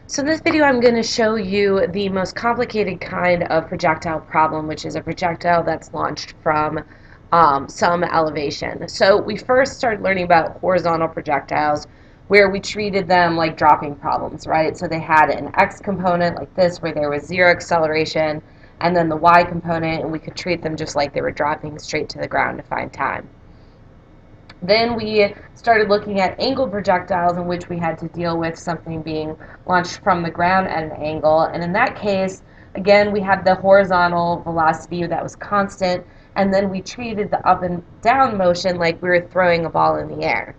So in this video I'm going to show you the most complicated kind of projectile problem, which is a projectile that's launched from some elevation. So we first started learning about horizontal projectiles where we treated them like dropping problems, right? So they had an x component like this where there was zero acceleration, and then the y component, and we could treat them just like they were dropping straight to the ground to find time. Then we started looking at angled projectiles in which we had to deal with something being launched from the ground at an angle. And in that case, again, we had the horizontal velocity that was constant, and then we treated the up and down motion like we were throwing a ball in the air.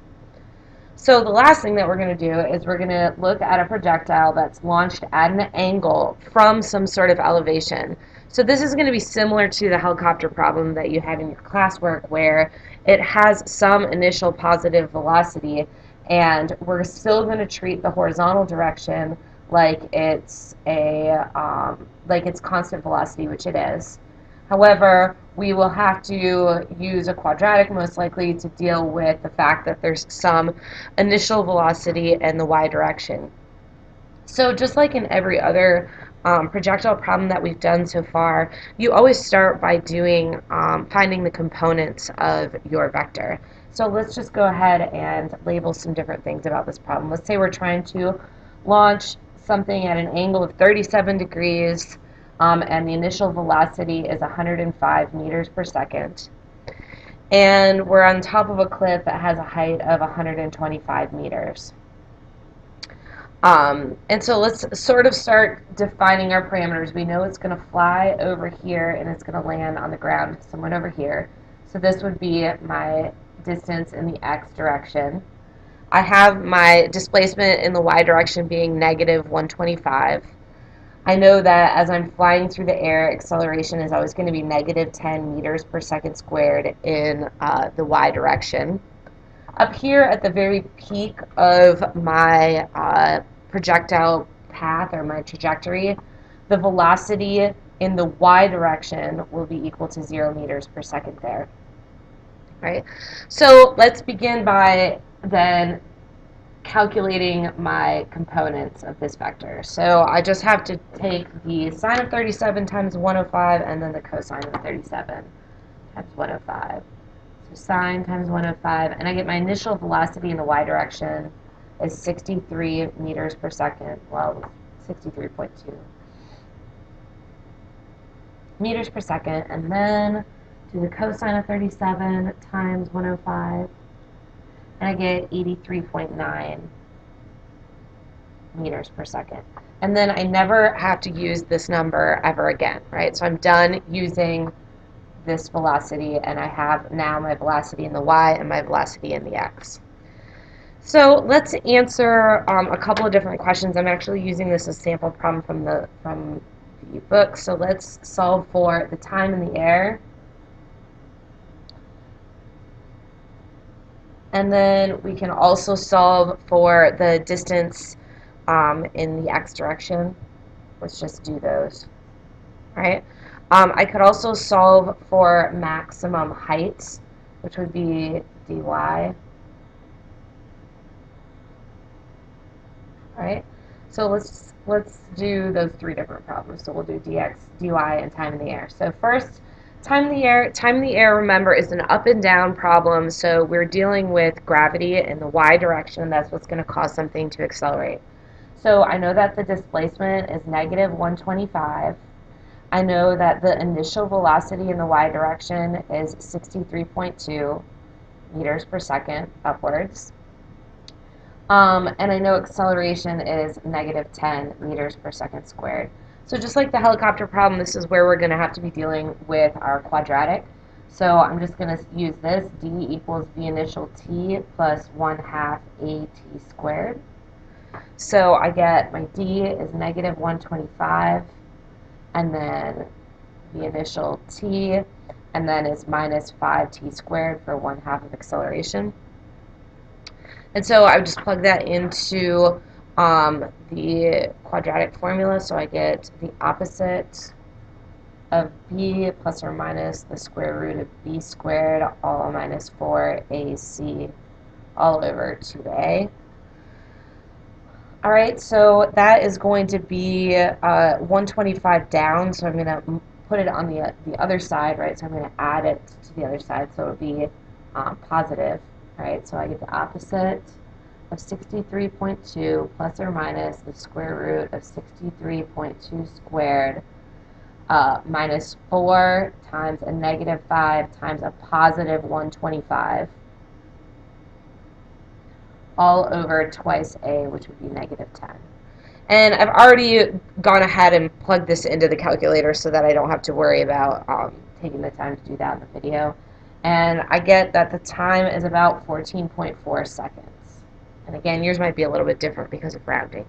So the last thing that we're going to do is we're going to look at a projectile that's launched at an angle from some sort of elevation. So this is going to be similar to the helicopter problem that you had in your classwork where it has some initial positive velocity, and we're still going to treat the horizontal direction like it's constant velocity, which it is. However, we will have to use a quadratic most likely to deal with the fact that there's some initial velocity in the y direction. So just like in every other projectile problem that we've done so far, you always start by doing finding the components of your vector. So let's just go ahead and label some different things about this problem. Let's say we're trying to launch something at an angle of 37 degrees, and the initial velocity is 105 meters per second. And we're on top of a cliff that has a height of 125 meters. And so let's sort of start defining our parameters. We know it's going to fly over here and it's going to land on the ground somewhat over here. So this would be my distance in the x direction. I have my displacement in the y direction being negative 125. I know that as I'm flying through the air, acceleration is always going to be negative 10 meters per second squared in the y direction. Up here at the very peak of my projectile path or my trajectory, the velocity in the y direction will be equal to 0 meters per second there. Right? So let's begin by then calculating my components of this vector. So I just have to take the sine of 37 times 105 and then the cosine of 37 times 105. So sine times 105, and I get my initial velocity in the y direction is 63 meters per second, well, 63.2 meters per second, and then do the cosine of 37 times 105, and I get 83.9 meters per second. And then I never have to use this number ever again, right? So I'm done using this velocity, and I have now my velocity in the y and my velocity in the x. So let's answer a couple of different questions. I'm actually using this as a sample problem from the book. So let's solve for the time in the air. And then we can also solve for the distance in the x direction. Let's just do those. All right. I could also solve for maximum height, which would be dy. All right. So let's do those three different problems. So we'll do dx, dy, and time in the air. So first, time in the air. Time in the air, remember, is an up and down problem. So we're dealing with gravity in the y direction. That's what's going to cause something to accelerate. So I know that the displacement is negative 125. I know that the initial velocity in the y direction is 63.2 meters per second upwards. And I know acceleration is negative 10 meters per second squared. So just like the helicopter problem, this is where we're going to have to be dealing with our quadratic. So I'm just going to use this. D equals the initial t plus 1/2 at squared. So I get my d is negative 125, and then the initial t, and then is minus 5t squared for 1/2 of acceleration. And so I would just plug that into the quadratic formula, so I get the opposite of b plus or minus the square root of b squared all minus 4ac all over 2a. All right, so that is going to be 125 down, so I'm going to put it on the other side, right? So I'm going to add it to the other side, so it'll be positive, right? So I get the opposite of 63.2 plus or minus the square root of 63.2 squared minus 4 times a negative 5 times a positive 125 all over twice a, which would be negative 10. And I've already gone ahead and plugged this into the calculator so that I don't have to worry about taking the time to do that in the video. And I get that the time is about 14.4 seconds. And again, yours might be a little bit different because of rounding.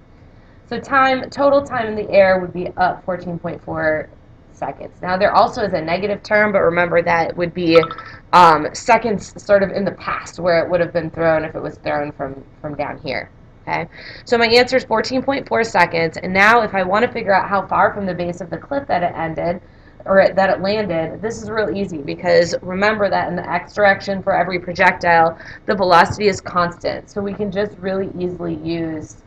So total time in the air would be up 14.4 seconds. Now there also is a negative term, but remember that would be seconds sort of in the past where it would have been thrown if it was thrown from down here. Okay, so my answer is 14.4 seconds, and now if I want to figure out how far from the base of the cliff that it ended, or that it landed, this is real easy because remember that in the x direction for every projectile, the velocity is constant. So we can just really easily use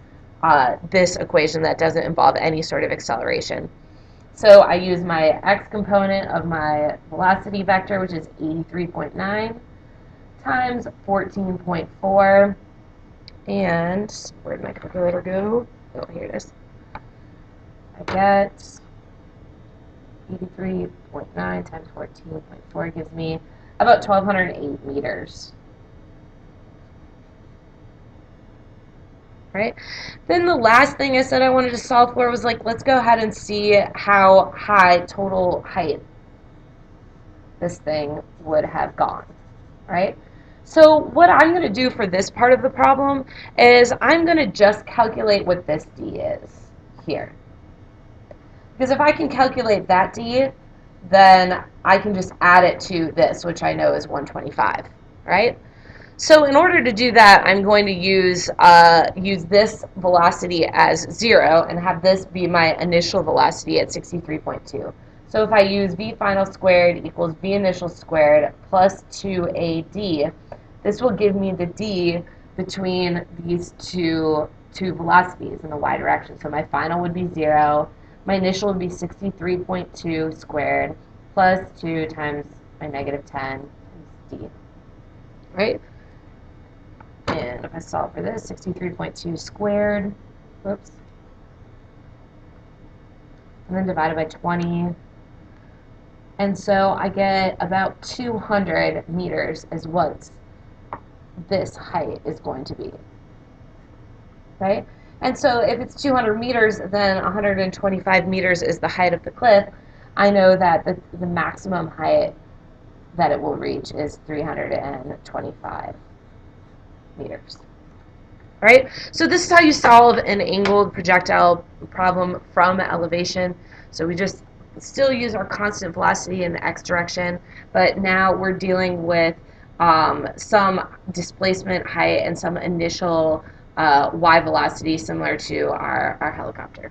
this equation that doesn't involve any sort of acceleration. So I use my x component of my velocity vector, which is 83.9 times 14.4. And where did my calculator go? Oh, here it is. I get 83.9 times 14.4 gives me about 1,208 meters. Right? Then the last thing I said I wanted to solve for was like, let's go ahead and see how high total height this thing would have gone. Right? So what I'm going to do for this part of the problem is I'm going to just calculate what this d is here. Because if I can calculate that d, then I can just add it to this, which I know is 125, right? So in order to do that, I'm going to use this velocity as 0 and have this be my initial velocity at 63.2. So if I use v final squared equals v initial squared plus 2ad, this will give me the d between these two velocities in the y direction. So my final would be 0. My initial would be 63.2 squared plus 2 times my negative 10 times d. Right? And if I solve for this, 63.2 squared, whoops, and then divided by 20. And so I get about 200 meters is what this height is going to be. Right? And so if it's 200 meters, then 125 meters is the height of the cliff. I know that the maximum height that it will reach is 325 meters. Right? So this is how you solve an angled projectile problem from elevation. So we just still use our constant velocity in the x direction, but now we're dealing with some displacement height and some initial y velocity similar to our helicopter.